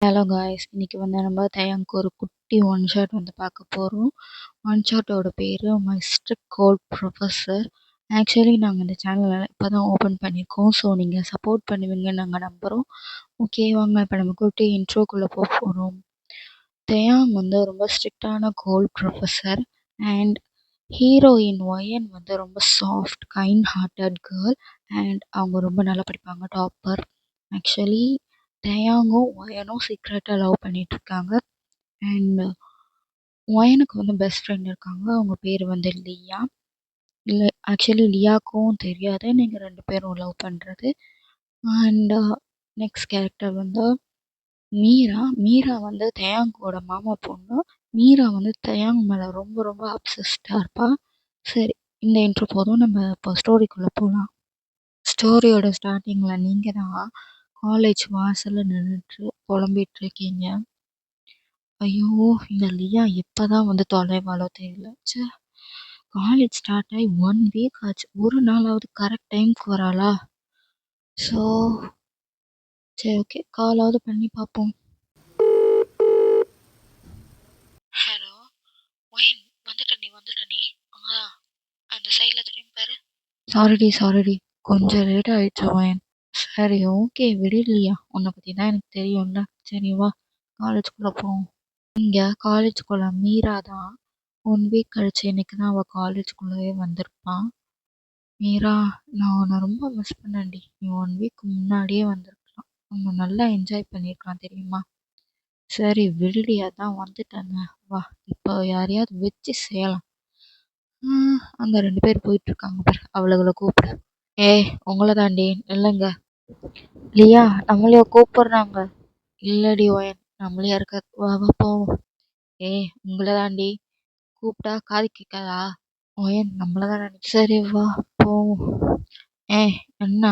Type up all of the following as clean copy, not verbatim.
Hello guys! இன்னைக்கு வந்து நம்ம தயாங்க்கு ஒரு குட்டி ஒன் ஷாட் வந்து பார்க்க போறோம். ஒன் ஷாட்டோட பேரு my strict cold professor. Actually நாங்க இந்த சேனல இப்பதான் ஓப்பன் பண்ணியிருக்கோம். ஸோ நீங்க சப்போர்ட் பண்ணுவீங்கன்னு நாங்க நம்புறோம். ஓகே வாங்க இப்ப நம்ம குட்டி இன்ட்ரோக்குள்ள போறோம். தயாங் வந்து ரொம்ப ஸ்ட்ரிக்ட்டான கோல்ட் ப்ரொஃபசர் அண்ட் ஹீரோயின் ஒயன் வந்து ரொம்ப soft, kind hearted girl and அவங்க ரொம்ப நல்லா படிப்பாங்க. டாப்பர். ஆக்சுவலி தயாங்கும் ஒயனும் சீக்ரெட்டா லவ் பண்ணிட்டுருக்காங்க. அண்ட் ஒயனுக்கு வந்து பெஸ்ட் ஃப்ரெண்ட் இருக்காங்க. அவங்க பேரு வந்து லியா. இல்ல ஆக்சுவலி லியாக்கும் தெரியாது நீங்க 2 பேரும் லவ் பண்றது. அண்ட் நெக்ஸ்ட் கேரக்டர் வந்து மீரா. மீரா வந்து தயாங்கோட மாமா பொண்ணு. மீரா வந்து தயாங் மேல ரொம்ப ரொம்ப அப்சஸ்டா இருப்பா. சரி, இந்த இன்ட்ரோ போதும். நம்ம இப்போ ஸ்டோரிக்குள்ள போலாம். ஸ்டோரியோட ஸ்டார்ட்டிங்ல நீங்க தான் காலேஜ் வாசல்ல நின்னுட்டு புலம்பிட்டு இருக்கீங்க. ஐயோ! இந்த லியா எப்பதான் வந்து தொலைவாளோ தெரியல. ச்சே! காலேஜ் ஸ்டார்ட் ஆயி 1 வீக் ஆச்சு. ஒரு நாளாவது கரெக்ட் டைம்க்கு வராளா? ஸோ சரி ஓகே. காலாவது பண்ணி பார்ப்போம். ஹலோ! ஒயன் வந்துட்ட நீ. அந்த சைடுல திரும்பி பாரு. சாரிடி. கொஞ்சம் லேட் ஆயிடுச்சு ஒயன். சரி ஓகே விடு லியா. உன்னை பத்தி தான் எனக்கு தெரியும்ல. சரி வா காலேஜ்குள்ள போவோம். இங்க காலேஜ்குள்ள மீரா தான் 1 வீக் கழிச்சு இன்னைக்கு தான் அவ காலேஜ்குள்ளவே வந்திருப்பா. மீரா, நான் உன்னை ரொம்ப மிஸ் பண்ணேன்டி. நீ 1 வீக் முன்னாடியே வந்திருக்கலாம். நம்ம நல்லா என்ஜாய் பண்ணியிருக்கலாம் தெரியுமா? சரி விடுடி, அதான் வந்துட்டேன்ல. வா இப்போ யாரையாவது வச்சு செய்யலாம். அங்க 2 பேர் போயிட்டு இருக்காங்க பாரு. அவளுகளை கூப்பிடு. ஏய் உங்களை தாண்டி இல்லைங்க. லியா நம்மளைய கூப்பிடுறாங்க. இல்லடி ஒயன், நம்மளையா இருக்காது. வா வா போவோம். ஏய் உங்களை தாண்டி. கூப்பிட்டா காது கேட்காதா? ஒயன் நம்மள தான் நினைச்சு. சரி வா போவோம். ஏய் என்ன,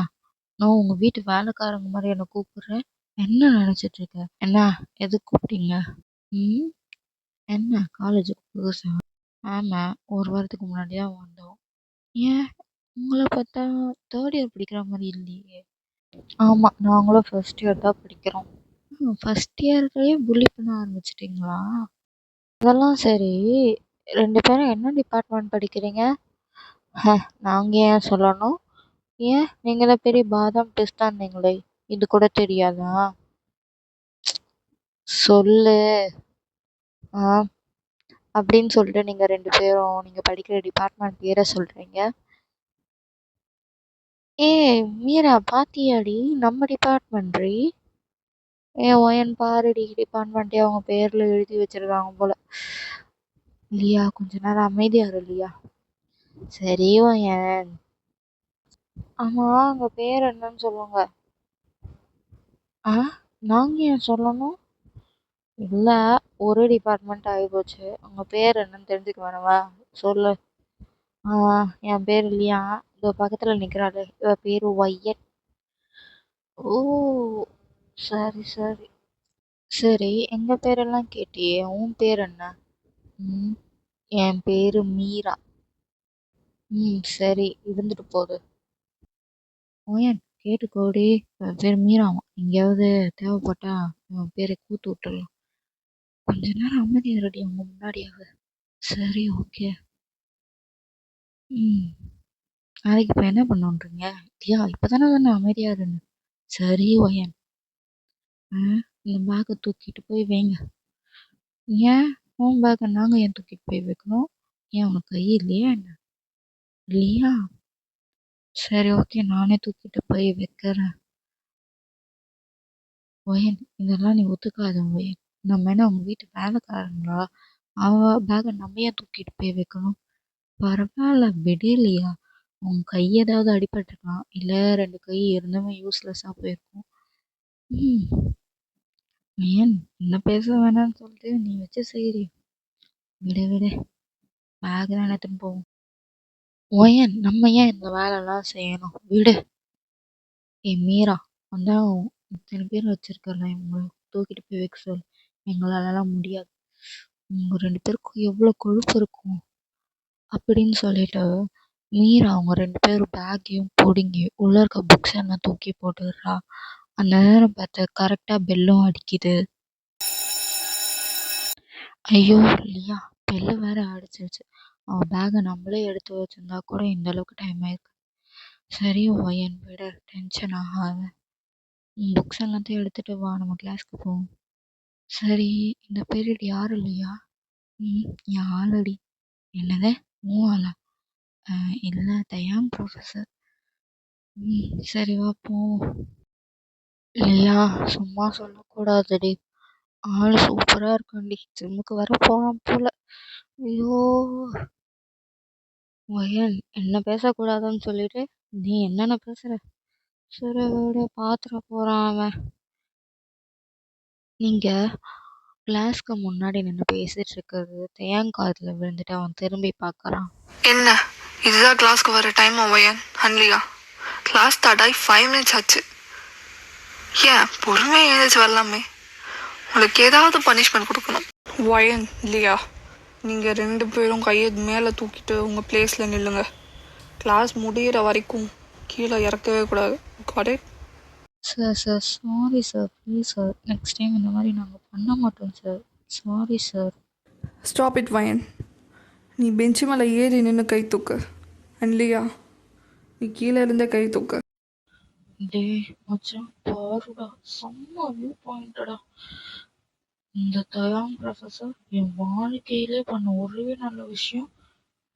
நான் உங்க வீட்டு வேலைக்காரங்க மாதிரி என்ன கூப்பிடுறேன்? என்ன நினைச்சிட்டு இருக்க? என்ன எதுக்கு கூப்பிட்டீங்க? ம் என்ன காலேஜுக்கு புதுசா? ஆமா, ஒரு வாரத்துக்கு முன்னாடி தான் வந்தோம். ஏன் உங்களை பார்த்தா தேர்ட் இயர் படிக்கிற மாதிரி இல்லையே? ஆமா, நாங்களும் ஃபர்ஸ்ட் இயர் தான் படிக்கிறோம். ஃபர்ஸ்ட் இயர்லயே புல்லி பண்ண ஆரம்பிச்சிட்டிங்களா? அதெல்லாம் சரி. 2 பேரும் என்ன டிபார்ட்மெண்ட் படிக்கிறீங்க? நாங்க ஏன் சொல்லணும்? ஏன் நீங்க தான் பெரிய பாதாம் பிஸ்தா இருந்தீங்களே, இது கூட தெரியாதா? சொல்லு. ஆ அப்படின்னு சொல்லிட்டு நீங்க 2 பேரும் நீங்க படிக்கிற டிபார்ட்மெண்ட் பேரை சொல்றீங்க. ஏய் மீரா, பாத்தியாடி நம்ம டிபார்ட்மெண்ட்ரி. ஒயன் பாருடி, டிபார்ட்மெண்ட்டே அவங்க பேர்ல எழுதி வச்சிருக்காங்க போல. லியா கொஞ்ச நேரம் அமைதியா இரு லியா. சரி ஒயன். ஆமா உங்க பேர் என்னன்னு சொல்லுங்க. நாங்க ஏன் சொல்லணும்? இல்ல, ஒரு டிபார்ட்மெண்ட் ஆகிப்போச்சு. உங்க பேர் என்னன்னு தெரிஞ்சுக்க வேணாமா? சொல்லு. என் பேர் லியா. இதோ பக்கத்துல நிக்கிறாளே, இவ பேரு ஒய்யன். ஓ சரி. சரி எங்க பேரெல்லாம் கேட்டியே, உன் பேர் என்ன? ம் என் பேரு மீரா. சரி இருந்துட்டு போகுது. ஓயன் கேட்டுக்கோடி. என் பேர் மீராவாம். எங்கேயாவது தேவைப்பட்டா உன் பேரை கூத்து விட்டுடலாம். கொஞ்ச நேரம் அமைதி இருடி அவங்க முன்னாடியாவது. சரி ஓகே. ம் நாளைக்கு இப்போ என்ன பண்ணோன்றீங்க? தியா இப்போதானே அமைதியா இருன்னு. சரி ஒயன். இந்த பேக்கை தூக்கிட்டு போய் வைங்க. ஏன் உன் பேக்கை நாங்கள் ஏன் தூக்கிட்டு போய் வைக்கணும்? ஏன் உனக்கு கை இல்லையா என்ன? இல்லையா? சரி ஓகே, நானே தூக்கிட்டு போய் வைக்கிறேன். ஒயன் இதெல்லாம் நீ ஒத்துக்காத ஒயன். நம்ம என்ன அவங்க வீட்டு வேலைக்காரங்களா? அவ பேக்கை நம்ம ஏன் தூக்கிட்டு போய் வைக்கணும்? பரவாயில்ல விடலையா? உன் கை ஏதாவது அடிபட்டிருக்கலாம். இல்லை 2 கை இருந்துமே யூஸ்லெஸ்ஸாக போயிருக்கும். ஏன் என்ன பேச வேணாம்னு சொல்லிட்டு நீ வச்சு செய்றி. விடு. பேக் தான் எடுத்துன்னு போவோம். ஒயன் நம்ம ஏன் இந்த வேலைலாம் செய்யணும்? விடு. ஏய் மீரா, அதான் இத்தனை பேர் வச்சிருக்கல, இவங்களை தூக்கிட்டு போய் வைக்க சொல்லு. எங்களாலலாம் முடியாது. உங்க 2 பேருக்கும் எவ்வளோ கொழுப்பு இருக்கும் அப்படின்னு சொல்லிட்டு மீரா அவங்க 2 பேரும் பேக்கையும் பிடுங்கி உள்ள இருக்க புக்ஸ் எல்லாம் தூக்கி போட்டுடுறா. அந்த நேரம் பார்த்து கரெக்டாக பெல்லும் அடிக்குது. ஐயோ! லியா பெல்லு வேற அடிச்சிருச்சு. அவன் பேக்க நம்மளே எடுத்து வச்சிருந்தா கூட இந்த அளவுக்கு டைம் ஆயிருக்கு. சரி ஒயன் விடு, டென்ஷன் ஆகாத. புக்ஸ் எல்லாத்தையும் எடுத்துட்டு வா, நம்ம கிளாஸ்க்கு போவோம். சரி, இந்த பீரியட் யாரு இல்லையா? என் ஆளடி. என்னது? உன் ஆளா? இல்ல தயாங் ப்ரொஃபஸர். சரி வா போவோம். இல்லையா சும்மா சொல்லக்கூடாதுடி. ஆளு சூப்பரா இருக்கான்டி. ஜிம்முக்கு வர போறான் போல. ஐயோ! ஒயன் என்ன பேசக்கூடாதுன்னு சொல்லிட்டு நீ என்னென்ன பேசுற? சரி விடு, பாத்துட போறான் அவன். நீங்க கிளாஸ்க்கு முன்னாடி நின்று பேசிட்டு இருக்கிறது தேன் காதுல விழுந்துட்டு அவன் திரும்பி பார்க்கறான். என்ன இதுதான் கிளாஸ்க்கு வர டைம் ஒயன் ஹன்லியா? கிளாஸ் ஸ்டார்ட் ஆகி 5 minutes ஆச்சு. ஏன் பொறுமையாக எழுந்திரிச்சு வரலாமே? உங்களுக்கு ஏதாவது பனிஷ்மெண்ட் கொடுக்கணும். ஒயன் லியா, நீங்கள் 2 பேரும் கையை மேலே தூக்கிட்டு உங்கள் பிளேஸில் நில்லுங்க. கிளாஸ் முடிகிற வரைக்கும் கீழே இறக்கவே கூடாது. Got it? Sir sorry sir, please sir, next time இந்த மாதிரி நாங்கள் பண்ண மாட்டோம் sir. Sorry sir. Stop it வயன். நீ பெஞ்சு மேலே ஏறி நின்று கை தூக்கு. அன்லியா, நீ கீழே இருந்தே கை தூக்கு. டே மச்சான் பாருடா, செம்ம வியூ பாயிண்டடா. இந்த தயாங் ப்ரொஃபஸர் என் வாழ்க்கையிலே பண்ண ஒரே நல்ல விஷயம்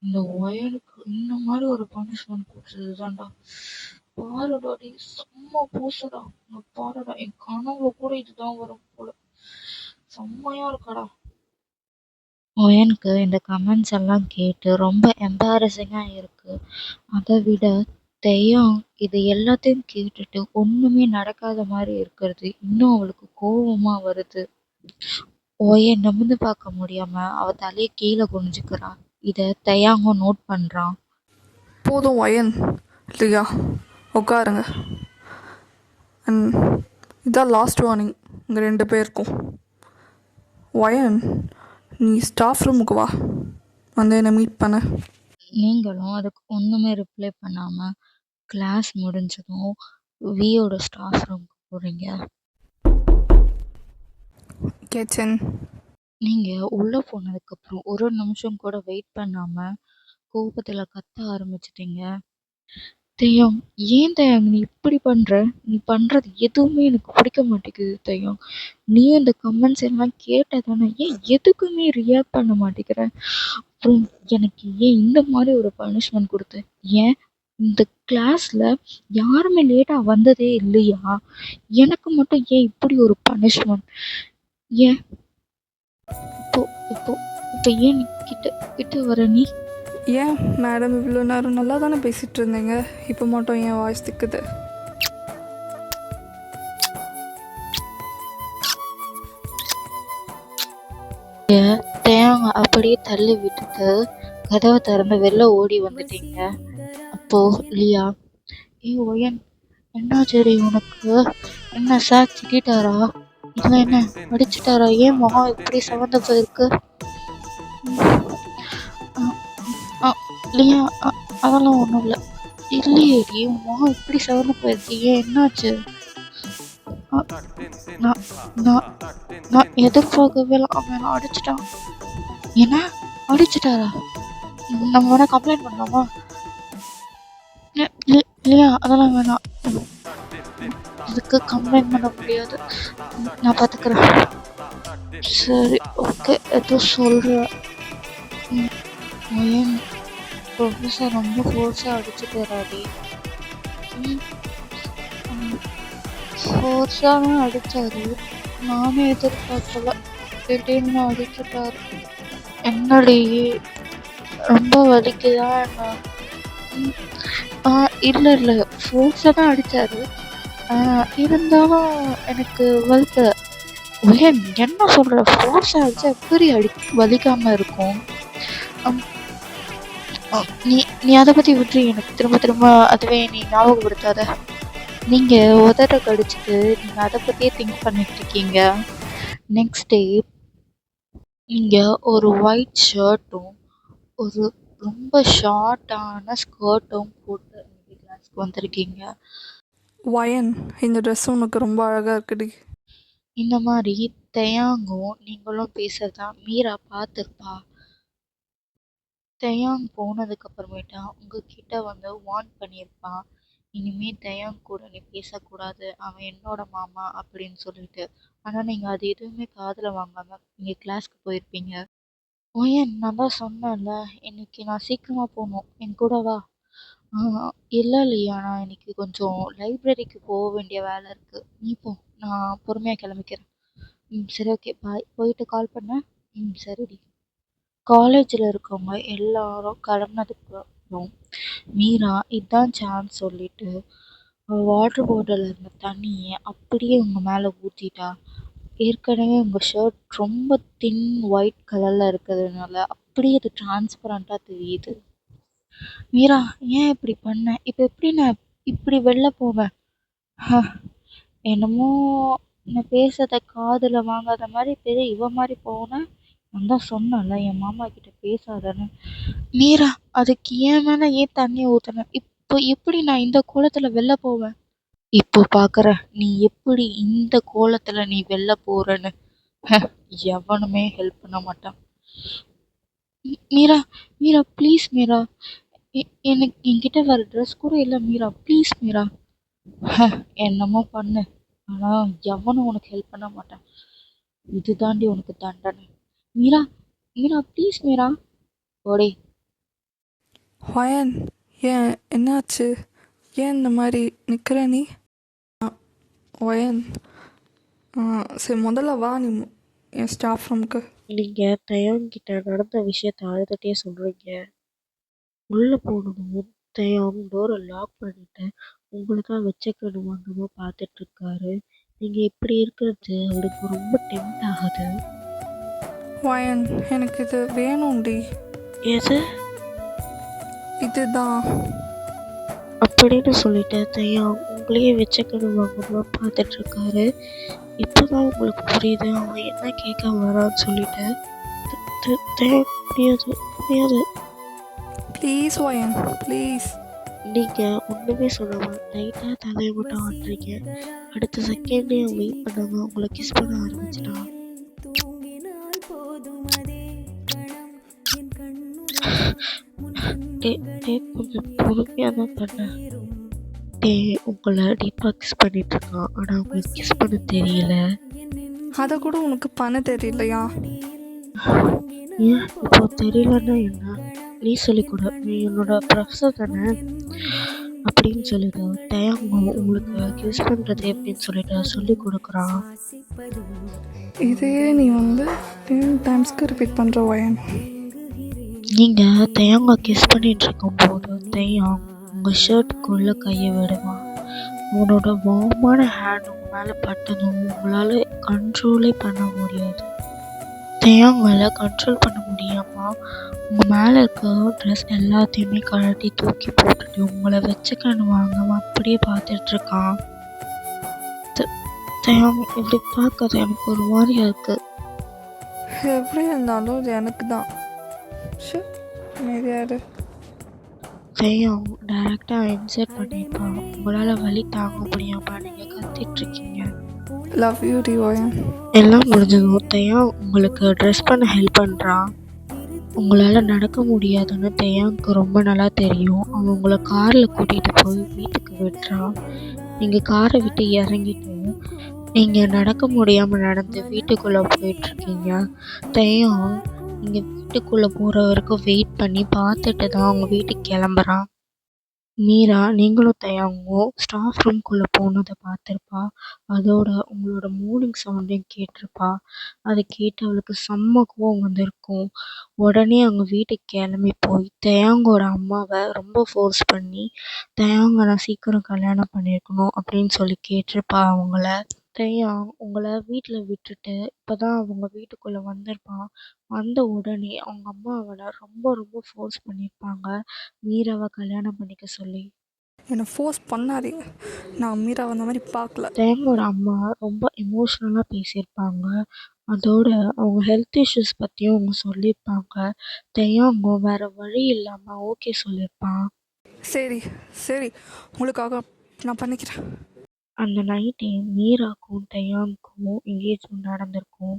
இந்த ஒயனுக்கு இந்த மாதிரி ஒரு பனிஷ்மெண்ட் கொடுத்ததுதான்டா. பாருடா டே, செம்ம பூசடா. இங்க பாருடா, என் கனவுல கூட இதுதான் வரும் போல. செம்மையா இருக்கடா. ஒயனுக்கு இந்த கமெண்ட்ஸ் எல்லாம் கேட்டு ரொம்ப எம்பாரசிங்கா இருக்கு. அதை விட தெய்யம் இது எல்லாத்தையும் கேட்டுட்டு ஒண்ணுமே நடக்காத மாதிரி இருக்கிறது இன்னும் அவளுக்கு கோவமா வருது. ஒயன் நிமிர்ந்து பார்க்க முடியாம அவ தலையை கீழே குனிஞ்சுக்கிறா. இத தயாங்கும் நோட் பண்றான். போதும் ஒயன் லியா, உட்காருங்க. அண்ட் இதான் லாஸ்ட் வார்னிங் உங்கள் 2 பேருக்கும். ஒயன், நீ ஸ்டாஃப் ரூமுக்கு வா, வந்து என்னை மீட் பண்ண. நீங்களும் அதுக்கு ஒண்ணுமே ரிப்ளை பண்ணாம கிளாஸ் முடிஞ்சதும் வியோட ஸ்டாஃப் ரூமுக்கு போறீங்க. கிச்சன். நீங்க உள்ள போனதுக்கு அப்புறம் ஒரு நிமிஷம் கூட வெயிட் பண்ணாம கோபத்துல கத்த ஆரம்பிச்சிட்டீங்க. தெய்யம், ஏன் தெய்யம் நீ இப்படி பண்ற? நீ பண்றது எதுவுமே எனக்கு பிடிக்க மாட்டேங்குது தெய்யம். நீயும் இந்த கமெண்ட்ஸ் எல்லாம் கேட்டதானே, ஏன் எதுக்குமே ரியாக்ட் பண்ண மாட்டேங்கிற? அப்புறம் எனக்கு ஏன் இந்த மாதிரி ஒரு பனிஷ்மெண்ட் கொடுத்த? ஏன் இந்த கிளாஸ்ல யாருமே லேட்டா வந்ததே இல்லையா? எனக்கு மட்டும் ஏன் இப்படி ஒரு பனிஷ்மெண்ட்? ஏன் இப்போ இப்போ இப்போ ஏன் நீ கிட்ட கிட்ட வர நீ? ஏன் மேடம் இவ்வளோ நேரம் நல்லா தானே பேசிகிட்டு இருந்தீங்க, இப்போ மட்டும் என் வாய்ஸ் திக்குது? தேங்காய் அப்படியே தள்ளி விட்டுட்டு கதவை திறந்து வெளில ஓடி வந்துட்டீங்க. அப்போ லியா, ஒயன் என்னாச்சு உனக்கு? என்ன சார் திட்டாரா? இல்லை என்ன அடிச்சிட்டாரா? ஏன் முகம் இப்படி சவந்த போயிருக்கு? லியா, அதெல்லாம் ஒன்றும் இல்லை. இல்லையேடி, உன் முகம் இப்படி சவந்து போயிருக்கு, ஏன் என்னாச்சு? நான் நான் நான் எதிர்பார்க்கவே இல்லை, அவன் அடிச்சிட்டான். என்ன அடிச்சிட்டாரா? நம்ம வேணா கம்ப்ளைண்ட் பண்ணலாமா? இல்லையா, அதெல்லாம் வேணாம். இதுக்கு கம்ப்ளைண்ட் பண்ண முடியாது, நான் பார்த்துக்கிறேன். சரி ஓகே, ஏதோ சொல்கிறேன். ஏன் ப்ரொஃபஸர் ரொம்ப ஃபோர்ஸாக அடிச்சுட்டாராடி? ஃபோர்ஸாக தான் அடித்தாரு, நானே எதிர்பார்க்கல, திடீர்னு அடிச்சுட்டாரு. என்னடி ரொம்ப வலிக்குதா என்ன? இல்லை இல்லை, ஃபோர்ஸாக தான் அடித்தாரு, இருந்தாலும் எனக்கு வலிக்கல. ஏன் என்ன சொல்கிற? ஃபோர்ஸாக அடித்தா எப்படி வலிக்காமல் இருக்கும்? நீ நீ அதை பற்றி விட்டு எனக்கு திரும்ப திரும்ப அதுவே நீ ஞாபகப்படுத்தாத. நீங்கள் உதட்ட கடிச்சிட்டு நீங்கள் அதை பற்றியே திங்க் பண்ணிட்டு இருக்கீங்க. நெக்ஸ்ட் டே நீங்கள் ஒரு ஒயிட் ஷர்ட்டும் ஒரு ரொம்ப ஷார்ட்டான ஸ்கர்ட்டும் போட்டு கிளாஸ்க்கு வந்திருக்கீங்க. ஒயன், இந்த ட்ரெஸ் உனக்கு ரொம்ப அழகாக இருக்குடி. இந்த மாதிரி தயாங்கும் நீங்களும் பேசுறதா மீரா பார்த்துருப்பா. தயாங் போனதுக்கு அப்புறமேட்டா உங்ககிட்ட வந்து வார்ன் பண்ணியிருப்பான். இனிமே தயாங் கூட நீ பேசக்கூடாது, அவன் என்னோட மாமா அப்படின்னு சொல்லிட்டு. ஆனா நீங்க அது எதுவுமே காதுல வாங்காம நீங்க கிளாஸ்க்கு போயிருப்பீங்க. ஓயன், நான் தான் சொன்னேன்ல, இன்னைக்கு நான் சீக்கிரமா போகணும், என் கூட வா. ஆ, இல்லை இல்லையா, நான் இன்னைக்கு கொஞ்சம் லைப்ரரிக்கு போக வேண்டிய வேலை இருக்கு, நீ போ, நான் பொறுமையா கிளம்பிக்கிறேன். சரி, ஓகே, பாய், போயிட்டு கால் பண்ண. சரிடி. காலேஜில் இருக்கவங்க எல்லாரும் கிளம்புனதுக்கு அப்புறம் மீரா இதான் சான்ஸ் சொல்லிட்டு வாட்டர் பாட்டிலில் இருந்த தண்ணியை அப்படியே உங்கள் மேலே ஊற்றிட்டா. ஏற்கனவே உங்கள் ஷர்ட் ரொம்ப தின் ஒயிட் கலரில் இருக்கிறதுனால அப்படியே அது டிரான்ஸ்பரண்ட்டாக தெரியுது. மீரா, ஏன் இப்படி பண்ண? இப்போ எப்படி நான் இப்படி வெளில போவேன்? என்னமோ நான் பேசுறத காதில் வாங்காத மாதிரி தெரியும், இவ மாதிரி போனேன். நான் தான் சொன்னேன்ல என் மாமா கிட்ட பேசாதன்னு. மீரா, அதுக்கு ஏன் மேலே ஏன் தண்ணி ஊற்றின? இப்போ எப்படி நான் இந்த கோலத்தில் வெளில போவேன்? இப்போ பார்க்குற நீ எப்படி இந்த கோலத்தில் நீ வெளில போகிறன்னு. எவனுமே ஹெல்ப் பண்ண மாட்டான். மீரா, மீரா ப்ளீஸ் மீரா, எனக்கு என்கிட்ட வேறு ட்ரெஸ் கூட இல்லை மீரா, ப்ளீஸ் மீரா. என்னமோ பண்ணு, ஆனால் எவனும் உனக்கு ஹெல்ப் பண்ண மாட்டான். இது தாண்டி உனக்கு தண்டனை. மீரா, மீரா ப்ளீஸ் மீரா, ஓடே. வயன், ஏன் என்னாச்சு? ஏன் இந்த மாதிரி நிற்கிற நீ? வயன், சரி முதல்ல வா நீ என் ஸ்டாஃப் ரூமுக்கு. நீங்கள் தயாங்கிட்ட நடந்த விஷயத்த அழுதுகிட்டே சொல்கிறீங்க. உள்ளே போனதும் தயாங் டோரை லாக் பண்ணிட்டு உங்களுக்காக வச்சுக்கணும் வாங்காமல் பார்த்துட்ருக்காரு. நீங்கள் இப்படி இருக்கிறது அவருக்கு ரொம்ப டெம்ட் ஆகுது. வயன், எனக்கு இது வேணும்டி. எது? இதுதான். அப்படின்னு சொல்லிட்டு தயாங் உங்களையே வச்சுக்கணும் வாங்காமல் பார்த்துட்ருக்காரு. இப்போ தான் உங்களுக்கு புரியுது அவன் என்ன கேட்க வரான்னு சொல்லிட்டு. தயாங், முடியாது முடியாது. ப்ளீஸ் வயன், ப்ளீஸ். நீங்கள் ஒன்றுமே சொல்லாமல் லைட்டாக தலையை மட்டும் ஆட்டுறீங்க. அடுத்த செகண்டே அவன் வெயிட் பண்ணாமல் உங்களை கிஸ் பண்ண ஆரம்பிச்சிட்டான். கொஞ்சம் பொறுமையாக தான் பண்ணேன். உங்களை டீப்பாக கிஸ் பண்ணிட்டு இருக்கான், ஆனால் உங்களுக்கு கிஸ் பண்ண தெரியல. அதை கூட உனக்கு பண்ண தெரியலையா? ஏன் இப்போ தெரியலன்னா என்ன? நீ சொல்லிக்கூட, நீ என்னோட ப்ரொஃபஸர் தானே அப்படின்னு சொல்லிட்டு தயாங்க உங்களுக்கு கிஸ் பண்ணுறது எப்படின்னு சொல்லிட்டு சொல்லி கொடுக்குறான். இதே நீ வந்து 10 டைம்ஸ்க்கு ரிப்பீட் பண்ணுற வயன். நீங்கள் தயாங்க கிஸ் பண்ணிட்டு இருக்கும்போது தயாங் உங்கள் ஷர்ட்டுக்குள்ளே கையை விடுவான். அவனோட வார்மான ஹேண்ட் உங்கள் மேலே பட்டதும் உங்களால் கண்ட்ரோலே பண்ண முடியாது. தயாங்கால கண்ட்ரோல் பண்ண முடியாமல் உங்கள் மேலே இருக்க ட்ரெஸ் எல்லாத்தையுமே கழட்டி தூக்கி போட்டுட்டு உங்களை வச்சுக்கணும் வாங்காமல் அப்படியே பார்த்துட்ருக்கான். தயாங் இப்படி பார்க்கறது எனக்கு ஒரு மாதிரியா இருக்குது. எப்படி இருந்தாலும் இது எனக்கு தான். யாரு? தயாங் டைரெக்டாக இன்சர்ட் பண்ணியிருப்பான். உங்களால் வலி தாங்க முடியாமல் நீங்கள் கத்திட்ருக்கீங்க. லவ் யூ டி வயன். எல்லாம் முடிஞ்சதும் தயாங் உங்களுக்கு ட்ரெஸ் பண்ண ஹெல்ப் பண்ணுறான். உங்களால் நடக்க முடியாதுன்னு தயாங்க்கு ரொம்ப நல்லா தெரியும். அவன் உங்களை காரில் கூட்டிகிட்டு போய் வீட்டுக்கு விட்டுறான். நீங்கள் காரை விட்டு இறங்கிட்டு நீங்கள் நடக்க முடியாமல் நடந்து வீட்டுக்குள்ளே போயிட்டுருக்கீங்க. தயாங் நீங்கள் வீட்டுக்குள்ளே போகிற வரைக்கும் வெயிட் பண்ணி பார்த்துட்டு தான் அவங்க வீட்டுக்கு கிளம்புறான். மீரா, நீங்களும் தயாங்கும் ஸ்டாஃப் ரூம்குள்ளே போனதை பார்த்துருப்பா. அதோட உங்களோட மூர்னிங் சவுண்டையும் கேட்டிருப்பா. அதை கேட்டு அவளுக்கு செம்ம கோவம் வந்திருக்கும். உடனே அவங்க வீட்டுக்கு கிளம்பி போய் தயாங்கோட அம்மாவை ரொம்ப ஃபோர்ஸ் பண்ணி தயாங்கை நான் சீக்கிரம் கல்யாணம் பண்ணியிருக்கணும் அப்படின்னு சொல்லி கேட்டிருப்பா அவங்கள. தயாங் உங்களை வீட்டில் விட்டுட்டு இப்போ தான் அவங்க வீட்டுக்குள்ளே வந்திருப்பான். வந்த உடனே அவங்க அம்மா அவளை ரொம்ப ரொம்ப ஃபோர்ஸ் பண்ணியிருப்பாங்க மீராவை கல்யாணம் பண்ணிக்க சொல்லி. என்னை ஃபோர்ஸ் பண்ணாதீங்க, நான் மீரா வந்த மாதிரி பார்க்கல. தயாங்கோட அம்மா ரொம்ப எமோஷ்னலாக பேசியிருப்பாங்க. அதோட அவங்க ஹெல்த் இஷ்யூஸ் பற்றியும் அவங்க சொல்லியிருப்பாங்க. தயாங்கோ வேறு வழி இல்லாமல் ஓகே சொல்லியிருப்பான். சரி சரி, உங்களுக்காக நான் பண்ணிக்கிறேன். அந்த நைட்டே மீராக்கும் தயானுக்கும் எங்கேஜ்மெண்ட் நடந்திருக்கும்.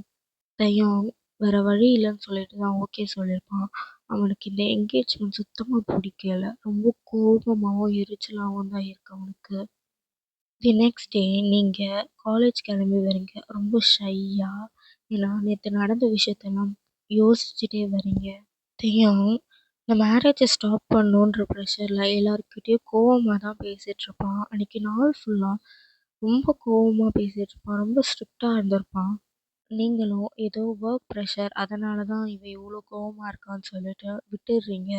தயான் வேற வழி இல்லைன்னு சொல்லிட்டு தான் ஓகே சொல்லியிருப்பான். அவனுக்கு இந்த என்கேஜ்மெண்ட் சுத்தமா பிடிக்கல. ரொம்ப கோபமாவும் எரிச்சலாவும் தான் இருக்கு அவனுக்கு. தி நெக்ஸ்ட் டே நீங்க காலேஜ் கிளம்பி வரீங்க. ரொம்ப ஷையா, ஏன்னா நேற்று நடந்த விஷயத்தெல்லாம் யோசிச்சுட்டே வரீங்க. தயான் இந்த மேரேஜை ஸ்டாப் பண்ணணுன்ற ப்ரெஷரில் எல்லாருக்கிட்டேயும் கோவமாக தான் பேசிகிட்டு இருப்பான். அன்னைக்கு நாள் ஃபுல்லாக ரொம்ப கோவமாக பேசிகிட்டு இருப்பான். ரொம்ப ஸ்ட்ரிக்டாக இருந்திருப்பான். நீங்களும் ஏதோ ஒர்க் ப்ரெஷர் அதனால தான் இவன் இவ்வளோ கோவமாக இருக்கான்னு சொல்லிட்டு விட்டுடுறீங்க.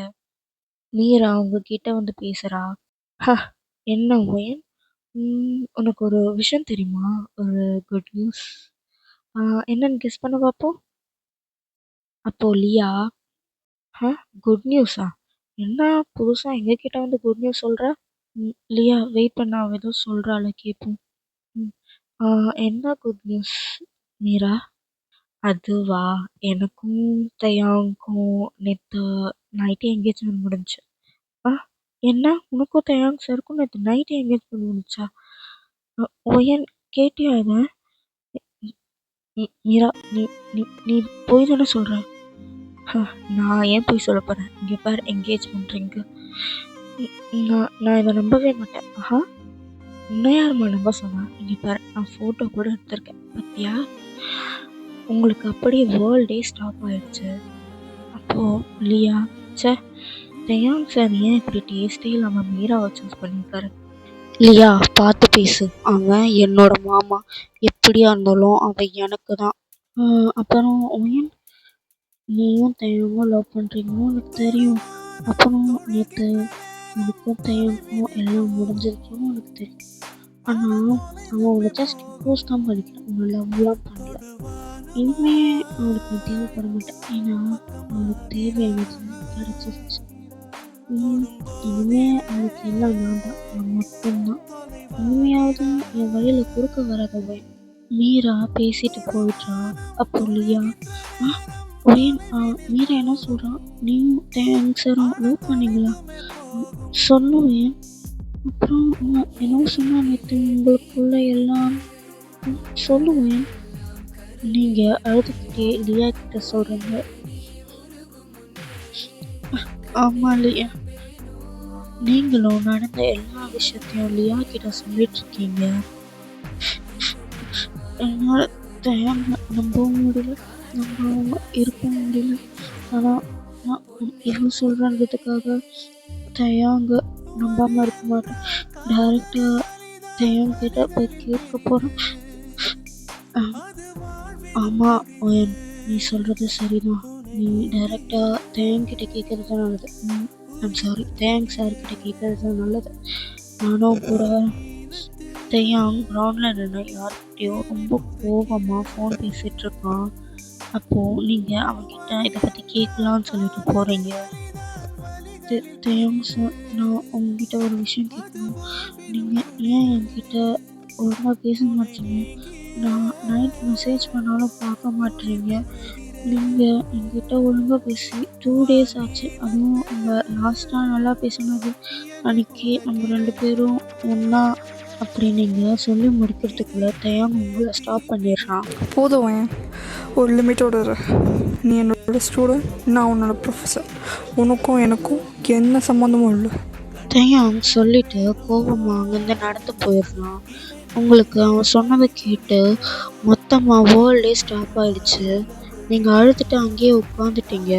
மீரா உங்ககிட்ட வந்து பேசுகிறா. ஹ, என்ன ஒயன், உனக்கு ஒரு விஷயம் தெரியுமா? ஒரு குட் நியூஸ். என்னன்னு கெஸ் பண்ண பார்ப்போம். அப்போ லியா, குட் நியூஸா? என்ன புதுசாக எங்ககிட்ட வந்து குட் நியூஸ் சொல்கிற? லியா வெயிட் பண்ண, அவள் ஏதோ சொல்கிறாள் கேட்போம். ம், என்ன குட் நியூஸ் மீரா? அதுவா, எனக்கும் தயாங்க்கும் நேற்று நைட்டே எங்கேஜ்மெண்ட் முடிஞ்சுச்சு. ஆ, என்ன உனக்கும் தயாங் சாருக்கும் நேற்று நைட்டே எங்கேஜ்மெண்ட் முடிஞ்சா? ஒயன், கேட்டியா இதை? மீரா, நீ நீ நீ போய் தானே சொல்கிற? நான் ஏன் போய் சொல்ல போகிறேன்? இங்கே பாரு, என்கேஜ்மெண்ட் ரிங்கு. நான் இதை நம்பவே மாட்டேன். உன்னை யாருமா நம்ப சொன்னா? இங்கே பாரு, நான் ஃபோட்டோ கூட எடுத்திருக்கேன், பத்தியா? உங்களுக்கு அப்படியே வேர்ல்டே ஸ்டாப் ஆயிடுச்சு. அப்போது லியா, சே, தயாங் சார் ஏன் இப்படி டேஸ்டே இல்லாமல் மீராவை சூஸ் பண்ணியிருக்காரு? லியா, பார்த்து பேசு. அவன் என்னோட மாமா. எப்படியா இருந்தாலும் அவன் எனக்கு தான். அப்புறம் ஒயன், நீயும் தயாங்கும் லவ் பண்ணுறீங்கன்னு எனக்கு தெரியும். அப்புறம் நேற்று உனக்கும் தயாங்கும் எல்லாம் முடிஞ்சிருக்குன்னு எனக்கு தெரியும். ஆனால் அவன் உன்னை ஜஸ்ட் ப்ரோஸ் தான் பண்ணிக்கிறான், உன்னை லவ்லாம் பண்ணல. இனிமே அவனுக்கு நான் தேவைப்பட மாட்டேன், ஏன்னா அவனுக்கு தேவையானது கிடச்சிருச்சு. இனிமே அவனுக்கு எல்லாம் நான் மட்டும்தான். இனிமையாவது என் வழியில் குறுக்க வராதவன். மீரா பேசிட்டு போயிட்டா. அப்போ லியா, ஒயன், மீரா என்ன சொல்கிறான்? நீயும் தேங்க்ஸ் சாரும் லவ் பண்ணீங்களா? சொல்லுவேன். அப்புறம் என்னவோ சொன்னா நேற்று உங்களுக்குள்ள எல்லாம் சொல்லுவேன். நீங்கள் அழுதுகிட்டே லியா கிட்ட சொல்கிறீங்க. ஆமாம் லியா, நீங்களும் நடந்த எல்லா விஷயத்தையும் லியா கிட்ட சொல்லிட்டு இருக்கீங்க. என்னால் தயாங்க நம்பவும் முடியல, நம்ப இருக்கவும் முடியல. ஆனால் நான் எவ்வளோ சொல்கிறேன்றதுக்காக தயாங்க நம்பாமல் இருக்க மாட்டேன். டேரெக்டாக தயாங்கிட்ட போய் கேட்க போகிறேன். ஆமாம் ஒயன், நீ சொல்கிறது சரிதான். நீ டேரெக்டாக தயாங்கிட்ட கேட்கறது தான் நல்லது. ஐம் சாரி, தயாங் சார்கிட்ட கேட்கறது தான் நல்லது. நானும் கூட தயாங் கிரவுண்டில் நின்று யார்கிட்டயோ ரொம்ப கோபமாக ஃபோன் பேசிகிட்டு இருக்கான். அப்போது நீங்கள் அவங்ககிட்ட இதை பற்றி கேட்கலான்னு சொல்லிட்டு போகிறீங்க. தயாங் சார், நான் உங்ககிட்ட ஒரு விஷயம் கேட்கணும். நீங்கள் ஏன் என்கிட்ட ஒழுங்காக பேச மாட்டீங்க? நான் நைட் மெசேஜ் பண்ணாலும் பார்க்க மாட்டேறீங்க. நீங்கள் என்கிட்ட ஒழுங்காக பேசி 2 days ஆச்சு. அதுவும் நம்ம லாஸ்ட்டாக நல்லா பேசினது அன்றைக்கி நம்ம 2 பேரும் ஒன்றா அப்படி நீங்கள் சொல்லி முடிக்கிறதுக்குள்ளே தயாங் உங்களை ஸ்டாப் பண்ணிடுறான். போதும் ஏன், ஒரு லிமிட்டோடு இரு. நீ என்னோட ஸ்டூடெண்ட், நான் உன்னோட ப்ரொஃபஸர். உனக்கும் எனக்கும் என்ன சம்மந்தமும் இல்லை. தயாங் சொல்லிட்டு கோபமாக அங்கேருந்து நடந்து போயிடுறான். உங்களுக்கு அவன் சொன்னதை கேட்டு மொத்தமாக வேர்ல்டே ஸ்டாப் ஆகிடுச்சு. நீங்கள் அழுதுட்டு அங்கேயே உட்காந்துட்டீங்க.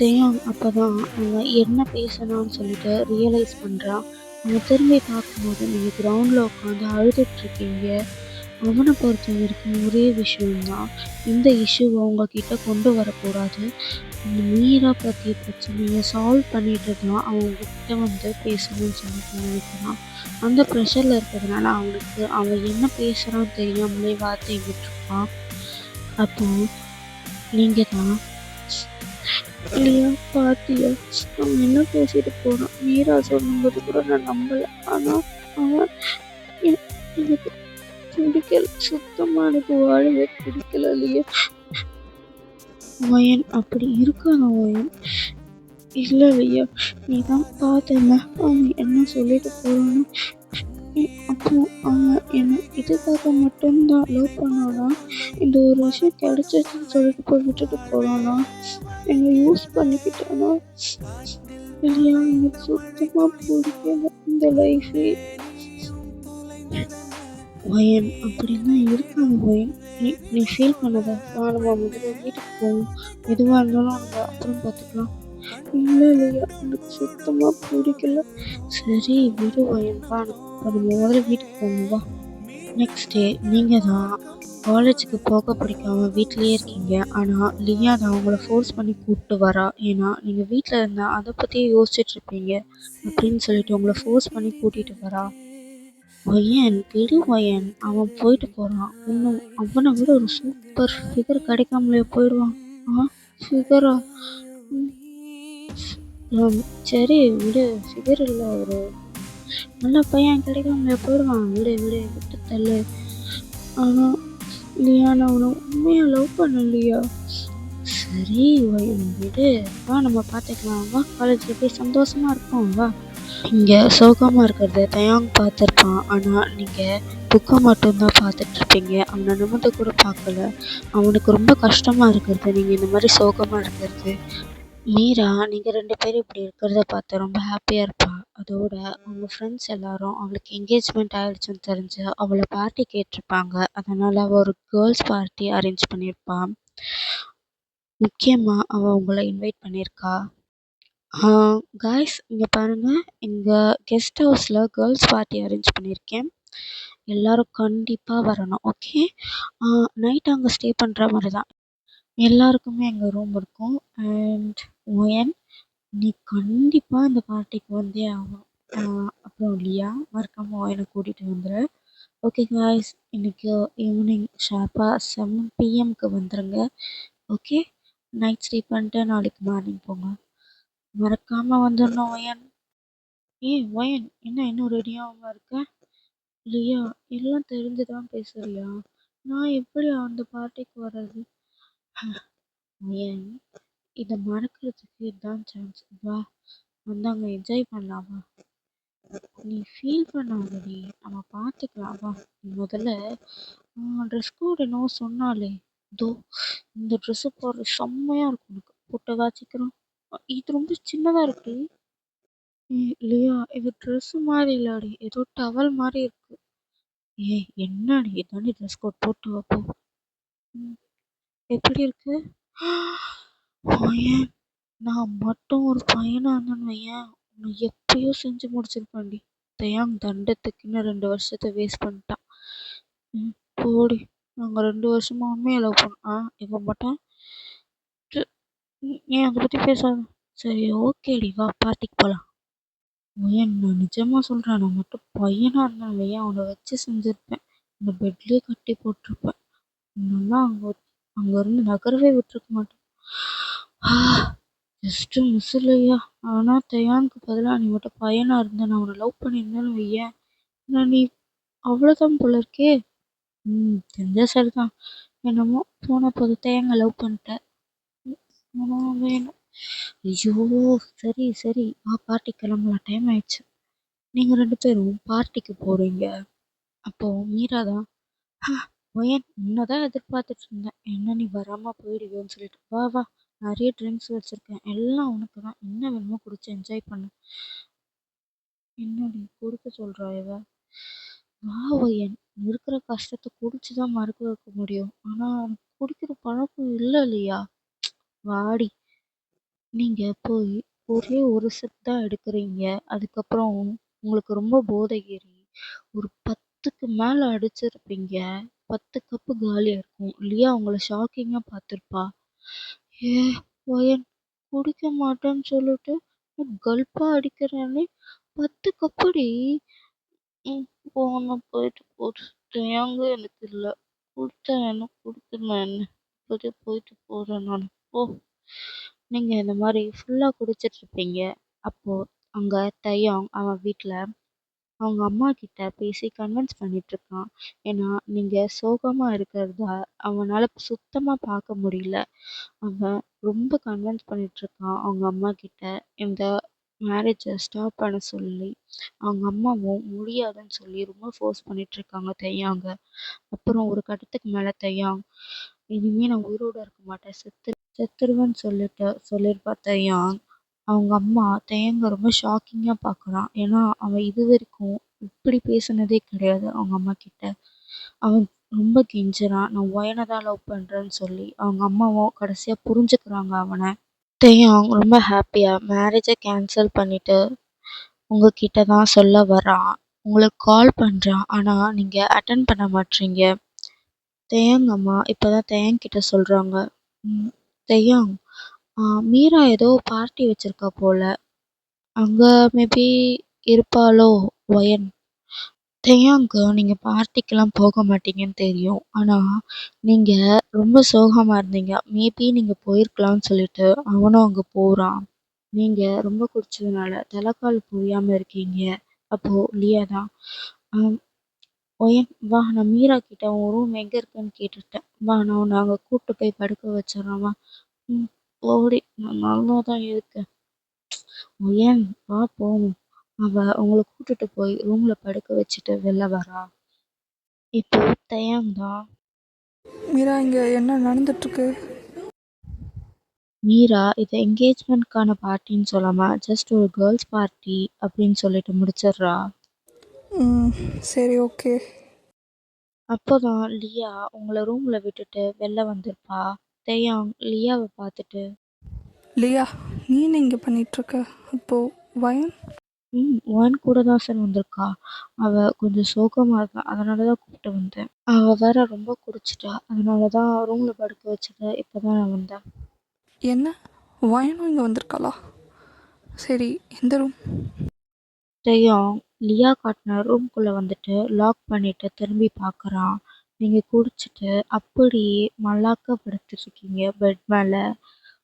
தயாங் அப்போ தான் அவன் என்ன பேசணும்னு சொல்லிட்டு ரியலைஸ் பண்ணுறான். அவன் திரும்பி பார்க்கும்போது நீங்கள் கிரவுண்டில் உட்காந்து அழுதுட்ருக்கீங்க. அவனை பொறுத்த வரைக்கும் ஒரே விஷயம்தான், இந்த இஷ்யூவை உங்ககிட்ட கொண்டு வரக்கூடாது. இந்த மீரா பற்றிய பிரச்சனையை சால்வ் பண்ணிட்டு தான் அவன் உங்ககிட்ட வந்து பேசணும்னு சொல்லிட்டு நினைக்கிறான். அந்த ப்ரெஷரில் இருக்கிறதுனால அவன் என்ன பேசுகிறான்னு தெரியாமலே வார்த்தை விட்டுருப்பான். அப்போது நீங்கள் தான், இல்லையா பாத்தியா, அவன் என்ன பேசிட்டு போனான்? மீரா சொல்லும்போது கூட நான் நம்பலை. ஆனால் அவன் எனக்கு பிடிக்கல, சுத்தமாக எனக்கு வாழவே பிடிக்கல இல்லையா? ஒயன், அப்படி இருக்கான ஒயன்? இல்லை இல்லையா, நீ தான் பார்த்தல அவன் என்ன சொல்லிட்டு போறான்னு. அப்புறம் அவன் என்னை இதுக்காக மட்டும்தான் லவ் பண்ணானா? இந்த ஒரு விஷயம் கிடைச்சிச்சுன்னு சொல்லிட்டு போய் விட்டுட்டு போறானா? என்னை யூஸ் பண்ணிக்கிட்டானா? இல்லையா? எனக்கு சுத்தமா பிடிக்கல இந்த லைஃபே. வயன் அப்படிலாம் இருக்காது வயன். நீ ஃபீல் பண்ணாத. வா நம்ம முதல்ல வீட்டுக்கு போவோம். எதுவா இருந்தாலும் நம்ம அப்புறம் பார்த்துக்கலாம். இல்ல இல்லையா எனக்கு சுத்தமா பிடிக்கல. சரி விடு வயன் வா. இப்போ நம்ம முதல்ல வீட்டுக்கு போவோம் வா. நெக்ஸ்ட் டே நீங்க தான் காலேஜுக்கு போக பிடிக்காம வீட்லயே இருக்கீங்க. ஆனா லியா தான் உங்கள ஃபோர்ஸ் பண்ணி கூப்பிட்டு வரா. ஏன்னா நீங்க வீட்ல இருந்தா அத பத்தியே யோசிச்சுட்டு இருப்பீங்க அப்படின்னு சொல்லிட்டு உங்கள ஃபோர்ஸ் பண்ணி கூட்டிட்டு வரா. வயன் விடு வயன். அவன் போயிட்டு போறான். இன்னும் அவனை விட ஒரு சூப்பர் ஃபிகர் கிடைக்காமலே போயிடுவான். ஆ ஃபிகரா? ம், ம், சரி விடு. ஃபிகர் இல்ல ஒரு நல்ல பையன் கிடைக்காமலே போயிடுவான். விடு விடு விட்டு தள்ளு. ஆனா லியானா அவனை உண்மையா லவ் பண்ணலையா? சரி வயன் விடு. வா நம்ம பார்த்துக்கலாம். வா காலேஜில் போய் சந்தோஷமா இருப்போம் வா. இங்க சோகமா இருக்கிறத தயாங் பார்த்துருப்பான். ஆனா நீங்க புக்கை மட்டும்தான் பார்த்துட்டு இருப்பீங்க. அவனை நிமிர்ந்து கூட பார்க்கல. அவனுக்கு ரொம்ப கஷ்டமா இருக்கிறது நீங்க இந்த மாதிரி சோகமா இருக்கிறது. மீரா நீங்க 2 பேரும் இப்படி இருக்கிறத பார்த்து ரொம்ப ஹாப்பியா இருப்பா. அதோட அவங்க ஃப்ரெண்ட்ஸ் எல்லாரும் அவளுக்கு என்கேஜ்மெண்ட் ஆயிடுச்சுன்னு தெரிஞ்சு அவளை பார்ட்டி கேட்டிருப்பாங்க. அதனால அவ ஒரு கேர்ள்ஸ் பார்ட்டி அரேஞ்ச் பண்ணியிருப்பான். முக்கியமா அவ உங்களை இன்வைட் பண்ணியிருக்கா. காய்ஸ் இங்க பாருங்க. எங்க கெஸ்ட் ஹவுஸ்ல கேர்ள்ஸ் பார்ட்டி அரேஞ்ச் பண்ணியிருக்கேன். எல்லாரும் கண்டிப்பா வரணும். ஓகே. நைட் அங்க ஸ்டே பண்ற மாதிரி தான். எல்லாருக்குமே எங்க ரூம் இருக்கும். அண்ட் ஒயன் நீ கண்டிப்பா இந்த பார்ட்டிக்கு வந்தே ஆகணும். அப்புறம் லியா மறக்காம ஒயனை கூட்டிட்டு வந்துரு. ஓகே காய்ஸ் இன்னைக்கு ஈவினிங் ஷார்ப்பா 7 பிஎம்க்கு வந்துருங்க. ஓகே. நைட் ஸ்டே பண்ணிட்டு நாளைக்கு மார்னிங் போங்க. மறக்காம வந்துடணும் ஒயன். ஒயன் என்ன இன்னும் ரெடியாகாம இருக்க? லியா எல்லாம் தெரிஞ்சுதான் பேசுறியா? நான் எப்படி அந்த பார்ட்டிக்கு வர்றது? ஒயன் இதை மறக்கிறதுக்கு இதுதான் சான்ஸ். வா வந்தாங்க என்ஜாய் பண்ணலாம் வா. நீ ஃபீல் பண்ணாதடி. நம்ம பார்த்துக்கலாம் வா. நீ முதல்ல ட்ரெஸ் கோட் என்னவோ சொன்னாலே இதோ இந்த ட்ரெஸ்ஸு போடுற செம்மையா இருக்கும் உனக்கு. போட்டவா சீக்கிரம். இது ரொம்ப சின்னதா இருக்கு. இல்லையா இது ட்ரெஸ் மாதிரி இல்லடி. ஏதோ டவல் மாதிரி இருக்கு. என்னடி இதாண்டி ட்ரெஸ் கோட் போட்டு வா போ. ம், எப்படி இருக்கு? ஏன் நான் மட்டும் ஒரு பையனா இருந்தேன்னு வையேன் உன்னை எப்பயோ செஞ்சு முடிச்சிருப்பேன்டி. தயாங் தண்டத்துக்கு இன்னும் 2 வருஷத்தை வேஸ்ட் பண்ணிட்டான். போடி. நாங்க 2 வருஷமா உண்மையை லவ் பண்ணோம். இப்ப மாட்டேன். நீ அதை பத்தி பேசாத. சரி ஓகேடி வா பார்ட்டிக்கு போலாம். ஏன் நான் நிஜமா சொல்றேன். நான் மட்டும் பையனா இருந்தேன் வையேன் அவனை வச்சு செஞ்சிருப்பேன். இந்த பெட்லயே கட்டி போட்டிருப்பேன். இன்னும்லாம் அங்க இருந்து நகரவே விட்டுருக்க மாட்டேன். ஜஸ்ட் மிஸ் இல்லையா? ஆனா தயானுக்கு பதிலா நீ மட்டும் பையனா இருந்த நான் அவனை லவ் பண்ணியிருந்தேன்னு வையேன். நான் நீ அவ்வளோதான் போல இருக்கே. தெரிஞ்சா சரிதான். என்னமோ போன போது தேங்க லவ் பண்ணிட்டேன். வேணும். ஐயோ சரி சரி வா பார்ட்டி கிளம்பலாம். டைம் ஆயிடுச்சு. நீங்க 2 பேரும் பார்ட்டிக்கு போறீங்க. அப்போ மீரா தான் ஒயன் உன்னதான் எதிர்பார்த்துட்டு இருந்தேன். என்ன நீ வராம போயிடுவியோன்னு சொல்லிட்டு. வா வா நிறைய ட்ரிங்க்ஸ் வச்சிருக்கேன். எல்லாம் உனக்கு தான். என்ன வேணுமோ குடிச்சு என்ஜாய் பண்ணு. என்னடி குடிக்க சொல்றா இவ? வா ஒயன் இருக்கிற கஷ்டத்தை குடிச்சுதான் மறக்க வைக்க முடியும். ஆனா குடிக்கிற பழக்கம் இல்லை இல்லையா? வாடி. நீங்க போய் ஒரே ஒரு சிப் தான் எடுக்குறீங்க. அதுக்கப்புறம் உங்களுக்கு ரொம்ப போதை ஏறி ஒரு 10க்கு மேல அடிச்சிருப்பீங்க. 10 கப்பு காலியா இருக்கும். லியா உங்கள ஷாக்கிங்கா பார்த்திருப்பா. ஏ ஒயன் குடிக்க மாட்டேன்னு சொல்லிட்டு கல்ப்பா அடிக்கிறேன்னு 10 கப்புடி. போன போயிட்டு போகுது. தேங்க எனக்கு இல்ல. குடுத்தா என்ன குடுக்கலனா என்ன? இப்போதே போயிட்டு போறேன் நான். போ. நீங்க இந்த மாதிரி ஃபுல்லா குடிச்சிட்டு இருப்பீங்க. அப்போ அங்க தையாங் அவன் வீட்ல அவங்க அம்மா கிட்ட பேசி கன்வின்ஸ் பண்ணிட்டு இருக்கான். ஏன்னா நீங்க சோகமா இருக்கிறத அவனால சுத்தமா பார்க்க முடியல. அவன் ரொம்ப கன்வின்ஸ் பண்ணிட்டு இருக்கான் அவங்க அம்மா கிட்ட. இந்த மேரேஜை ஸ்டாப் பண்ண சொல்லி அவங்க அம்மாவும் முடியாதுன்னு சொல்லி ரொம்ப ஃபோர்ஸ் பண்ணிட்டு இருக்காங்க தையாங்க. அப்புறம் ஒரு கட்டத்துக்கு மேலே தையாங் இனிமே நான் உயிரோட இருக்க மாட்டேன், செத்துருவேன்னு சொல்லியிருப்பா தையாங். அவங்க அம்மா தையங்க ரொம்ப ஷாக்கிங்காக பார்க்குறான். ஏன்னா அவன் இது வரைக்கும் இப்படி பேசுனதே கிடையாது அவங்க அம்மா கிட்ட. அவன் ரொம்ப கெஞ்சுறான், நான் ஒயனை தான் லவ் பண்ணுறேன்னு சொல்லி. அவங்க அம்மாவும் கடைசியாக புரிஞ்சுக்கிறாங்க அவனை. தையாங் ரொம்ப ஹாப்பியாக மேரேஜை கேன்சல் பண்ணிட்டு உங்ககிட்ட தான் சொல்ல வரான். உங்களுக்கு கால் பண்ணுறான், ஆனால் நீங்கள் அட்டன் பண்ண மாட்றீங்க. தையாங் அம்மா இப்போ தான் தையாங் கிட்ட சொல்கிறாங்க, தையாங் மீரா ஏதோ பார்ட்டி வச்சிருக்கா போல, அங்கே மேபி இருப்பாளோ ஒயன். தையாங்க்கு நீங்கள் பார்ட்டிக்கெல்லாம் போக மாட்டீங்கன்னு தெரியும், ஆனால் நீங்கள் ரொம்ப சோகமாக இருந்தீங்க, மேபி நீங்கள் போயிருக்கலாம்னு சொல்லிட்டு அவனும் அங்கே போகிறான். நீங்கள் ரொம்ப குடிச்சதுனால தலைக்கால் புரியாமல் இருக்கீங்க. அப்போது லியா தான், ஒயன் வா, நான் மீரா கிட்ட உன் ரூம் எங்கே இருக்குன்னு கேட்டுட்டேன், வா நான் உன்னை அங்கே கூப்பிட்டு போய் படுக்க வச்சிடறேன் வா. போடி, நான் நல்லா தான் இருக்கேன். ஒயன் வா போவோம். அவ உங்களை கூட்டிட்டு போய் ரூம்ல படுக்க வச்சுட்டு வெளில வரா. இப்போ தையாங் தான், மீரா, இங்கே என்ன நடந்துட்டுருக்கு? மீரா இதை என்கேஜ்மெண்ட்கான பார்ட்டின்னு சொல்லாம ஜஸ்ட் ஒரு கேர்ள்ஸ் பார்ட்டி அப்படின்னு சொல்லிட்டு முடிச்சிடுறா. சரி, ஓகே. அப்போதான் லியா உங்களை ரூம்ல விட்டுட்டு வெளில வந்திருப்பா. தையாங் லியாவை பார்த்துட்டு, லியா, நீ என்ன இங்கே பண்ணிகிட்ருக்க? அப்போது வயன்? ஒன் கூட தான் சார் வந்திருக்கா. அவ கொஞ்சம் சோகமா இருக்கா, அதனால தான் கூப்பிட்டு வந்தேன். அவ வேற ரொம்ப குடிச்சிட்டா, அதனால தான் ரூம்ல படுக்க வச்சுட்டு இப்போதான் நான் வந்தேன். என்ன, வயனும் இங்கே வந்திருக்காளா? சரி, எந்த ரூம்? தையாங் லியா காட்டின ரூம்குள்ளே வந்துட்டு லாக் பண்ணிட்டு திரும்பி பார்க்குறான். நீங்கள் குடிச்சிட்டு அப்படியே மல்லாக்க படுத்துட்டு இருக்கீங்க பெட் மேலே.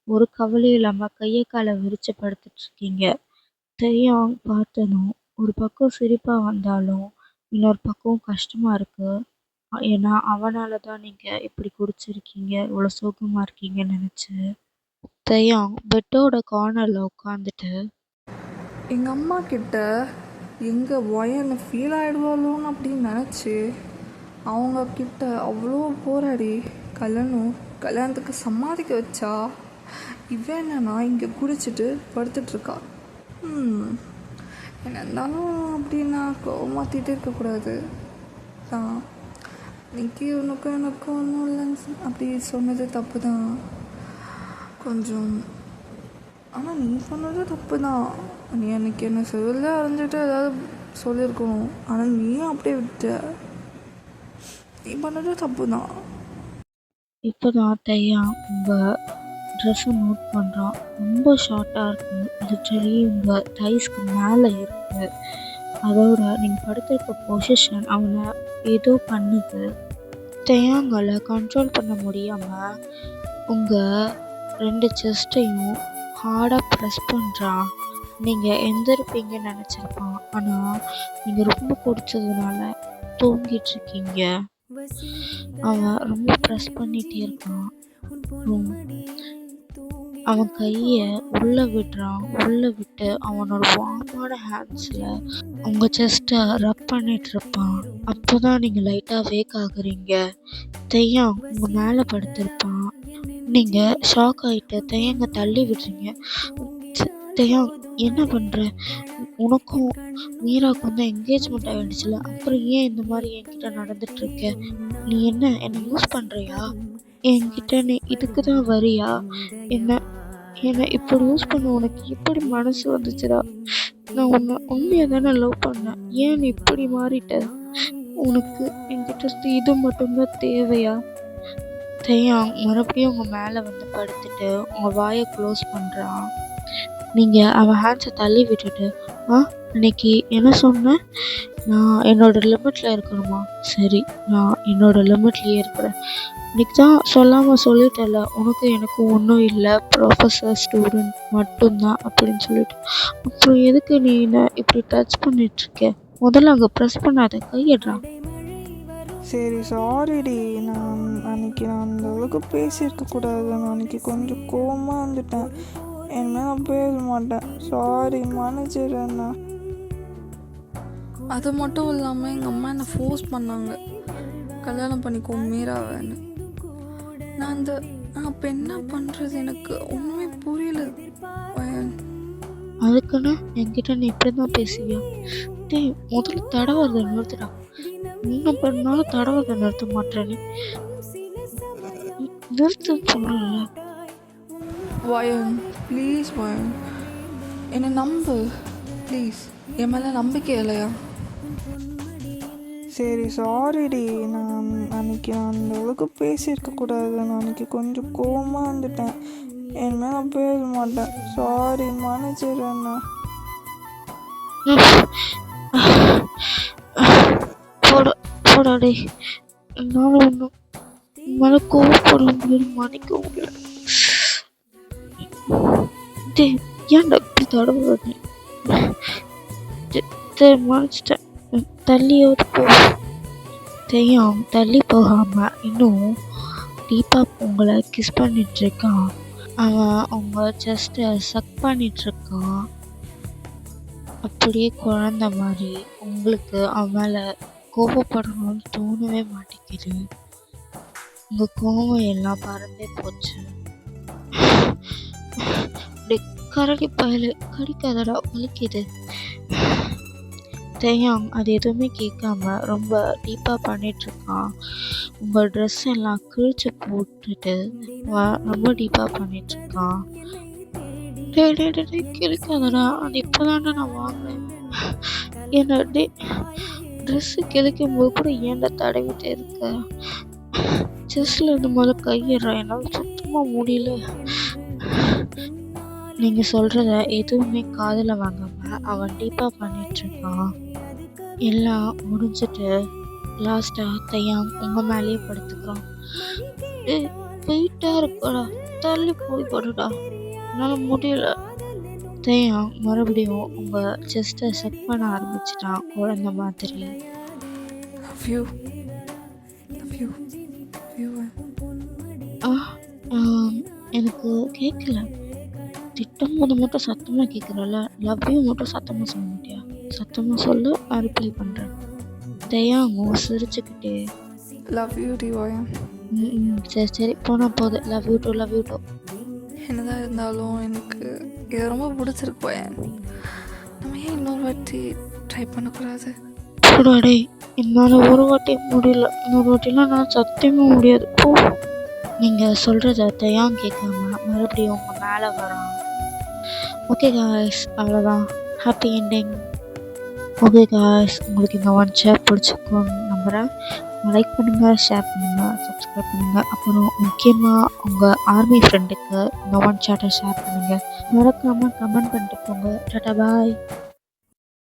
ஒரு கவலையும் இல்லாமல் கையை காலை விரிச்சு படுத்துட்டு இருக்கீங்க. தையாங் பார்த்ததும் ஒரு பக்கம் சிரிப்பாக வந்தாலும் இன்னொரு பக்கம் கஷ்டமாக இருக்குது. ஏன்னா அவனால தான் நீங்கள் இப்படி குடிச்சிருக்கீங்க, இவ்வளோ சோகமாக இருக்கீங்கன்னு நினச்சி. தையாங் பெட்டோட கார்னரில் உட்காந்துட்டு, எங்கள் அம்மா கிட்ட எங்கே வயனை ஃபீல் ஆகிடுவாளோன்னு அப்படின்னு நினச்சி அவங்கக்கிட்ட அவ்வளோ போராடி கல்யாணத்துக்கு சம்மதிக்க வச்சா, இவன் என்னன்னா இங்கே குடிச்சிட்டு படுத்துட்ருக்கா. என்ன இருந்தாலும் அப்படின்னா கோவமாற்றிட்டே இருக்கக்கூடாது தான். இன்னைக்கு உனக்கும் எனக்கும் ஒன்றும் இல்லைன்னு அப்படி சொன்னது தப்பு தான் கொஞ்சம். ஆனால் நீ சொன்னது தப்பு தான். நீ அன்றைக்கி என்ன செவிலில் அரைஞ்சிட்டு ஏதாவது சொல்லியிருக்கணும், ஆனால் நீயும் அப்படியே விட்ட. நீ பண்ணது தப்பு தான். இப்போ தான் தையாங் உங்கள் ட்ரெஸ்ஸை நோட் பண்ணுறான். ரொம்ப ஷார்ட்டாக இருக்குது, லிட்டரலி உங்கள் தைஸ்க்கு மேலே இருக்குது. அதோட நீங்கள் படுத்திருக்க பொசிஷன் அவனை ஏதோ பண்ணுது. தையாங்கால கண்ட்ரோல் பண்ண முடியாமல் உங்கள் 2 செஸ்ட்டையும் ஹார்டாக ப்ரெஸ் பண்ணுறான். நீங்கள் எந்திருப்பீங்கன்னு நினச்சிருப்பான், ஆனால் நீங்கள் ரொம்ப குடிச்சதுனால தூங்கிட்டுருக்கீங்க. அவன் ரொம்ப ப்ரெஸ் பண்ணிகிட்டே இருக்கான். அவன் கையை உள்ளே விட்டு அவனோட வார்மான ஹேண்ட்ஸில் உங்கள் செஸ்ட்டை ரப் பண்ணிட்டு இருப்பான். அப்போ தான் நீங்கள் லைட்டாக வேக் ஆகுறீங்க. தையாங் உங்கள் மேலே படுத்திருப்பான். நீங்கள் ஷாக் ஆகிட்டு தையாங்க தள்ளி விடுறீங்க. தையாங் என்ன பண்ணுற? உனக்கும் மீராவுக்கும் தான் என்கேஜ்மெண்ட் ஆகிடுச்சுல, அப்புறம் ஏன் இந்த மாதிரி என்கிட்ட நடந்துட்டுருக்க? நீ என்னை யூஸ் பண்ணுறியா? என்கிட்ட நீ இதுக்கு தான் வரியா? என்னை இப்படி யூஸ் பண்ண உனக்கு எப்படி மனசு வந்துச்சுடா? நான் உன்னை உண்மையாக தானே லவ் பண்ணேன், ஏன் நீ இப்படி மாறிட்ட? உனக்கு என்கிட்ட இது மட்டும்தான் தேவையா? தையாங் மறுபடியும் உங்கள் மேலே வந்து படுத்துட்டு உங்கள் வாயை க்ளோஸ் பண்ணுறான். நீங்கள் அவன் ஹேண்ட்ஸை தள்ளி விட்டுட்டு, இன்னைக்கு என்ன சொன்னேன்? நான் என்னோடய லிமிட்டில் இருக்கணுமா? சரி, நான் என்னோடய லிமிட்லேயே இருக்கிறேன். இன்னைக்கு தான் சொல்லாமல் சொல்லிட்டல, உனக்கு எனக்கும் ஒன்றும் இல்லை, ப்ரொஃபஸர் ஸ்டூடெண்ட் மட்டும்தான் அப்படின்னு சொல்லிட்டு. அப்புறம் எதுக்கு நீ என்ன இப்படி டச் பண்ணிகிட்ருக்க? முதல்ல அங்கே ப்ரெஸ் பண்ணாத, கையிடுறான். சரி, சாரிடி. நான் அந்த அளவுக்கு பேசியிருக்கக்கூடாது. நான் அன்றைக்கி கொஞ்சம் கோவமாக வந்துட்டேன். இனிமேல் நான் பேச மாட்டேன். சாரி, மன்னிச்சிடுறேண்ணா. அது மட்டும் இல்லாமல் எங்கள் அம்மா என்னை ஃபோர்ஸ் பண்ணாங்க, கல்யாணம் பண்ணிக்கோ மீராவேன்னு. நான் அப்போ என்ன பண்ணுறது எனக்கு ஒன்றுமே புரியல. அதுக்குன்னு என்கிட்ட நீ இப்படி தான் பேசுவியா? டேய், முதல்ல தடவை நிறுத்துடா. இன்னும் பண்ணாலும் தடவை நிறுத்த மாட்டேன்னு நிறுத்து சொல்றல. வயன் ப்ளீஸ், வயன் என்னை நம்பு ப்ளீஸ். என் மேலே நம்பிக்கை இல்லையா? சரி, சாரிடி. நான் அன்றைக்கி அந்த அளவுக்கு பேசியிருக்கக்கூடாது. நான் அன்றைக்கி கொஞ்சம் கோவமாக வந்துட்டேன். இனிமேல் நான் பேச மாட்டேன். சாரி, மன்னிச்சிடுறேண்ணா. போடாடே, என்னால் ஒன்றும் மேலே கோவப்பட முடியாது, மன்னிக்க முடியாது. டேய், ஏன்டா இப்படி தடவை? சரி, மன்னிச்சிட்டேன். தள்ளியாவது போ. தெரியும், தள்ளி போகாம இன்னும் டீப்பா உங்களை கிஸ் பண்ணிட்டு இருக்கான். அவன் அவங்க ஜஸ்ட்டை சக் பண்ணிட்டு இருக்கான். அப்படியே குழந்த மாதிரி உங்களுக்கு அவன் மேலே கோபப்படணும்னு தோணவே மாட்டேங்குது. உங்கள் கோபம் எல்லாம் பறந்தே போச்சு. கரடி பயல கடிக்காதடா, வலிக்குது. தெரியும், அது எதுவுமே கேட்காம ரொம்ப டீப்பாக பண்ணிகிட்ருக்கான். உங்கள் ட்ரெஸ் எல்லாம் கிழிச்சு போட்டுட்டு ரொம்ப டீப்பாக பண்ணிகிட்ருக்கான். கிழிக்காதடா, அது இப்போதான்டா நான் வாங்கினேன். என்ன ட்ரெஸ்ஸு கிழிக்கும் போது கூட ஏன்டா தடவிட்டே இருக்க? செஸ்ல இருந்து முதல்ல கையிடுறேன், என்னால் சுத்தமாக முடியல. நீங்கள் சொல்கிறத எதுவுமே காதில் வாங்காமல் அவன் டீப்பாக பண்ணிகிட்ருக்கான். எல்லாம் முடிஞ்சிட்டு லாஸ்ட்டாக தையாம் உங்கள் மேலேயே படுத்துக்கிறான். போயிட்டா இருக்கடா, தள்ளி போய் படுடா, என்னால் முடியல. தையாம் மறுபடியும் உங்கள் செஸ்ட்டை செக் பண்ண ஆரம்பிச்சிட்டான் குழந்த மாதிரி. எனக்கு கேட்கல. திட்டம் போது மட்டும் சத்தமாக கேட்குறல, லவ் யூ மட்டும் சத்தமாக சொல்ல மாட்டியா? சத்தமாக சொல்லு, நான் ரிப்ளை பண்ணுறேன். தயாங்கோ சிரிச்சுக்கிட்டே லவ் யூ டி வயன். சரி போனால் போகுது. Love you too. என்னதான் இருந்தாலும் எனக்கு இது ரொம்ப பிடிச்சிருக்கு வயன். நம்ம ஏன் இன்னொரு வாட்டி ட்ரை பண்ணக்கூடாது? போடாடே, என்னால் ஒரு வாட்டி முடியல, இன்னொரு வாட்டிலாம் நான் சத்தியமாக முடியாது. போ. நீங்கள் சொல்கிறத தயாங்க கேட்காம மறுபடியும் உங்கள் மேலே வரான். ஓகே காய்ஸ், அவ்வளோதான், ஹாப்பி என்டிங். ஓகே காய்ஸ், உங்களுக்கு இந்த ஒன் ஷேர் பிடிச்சிருக்கும்னு நம்புகிறேன். லைக் பண்ணுங்கள், ஷேர் பண்ணுங்கள், சப்ஸ்கிரைப் பண்ணுங்கள். அப்புறம் முக்கியமாக உங்கள் ஆர்மி ஃப்ரெண்டுக்கு இந்த ஒன் ஷார்ட்டை ஷேர் பண்ணுங்கள். மறக்காமல் கமெண்ட் பண்ணிட்டு போங்க. டாடா, பாய்.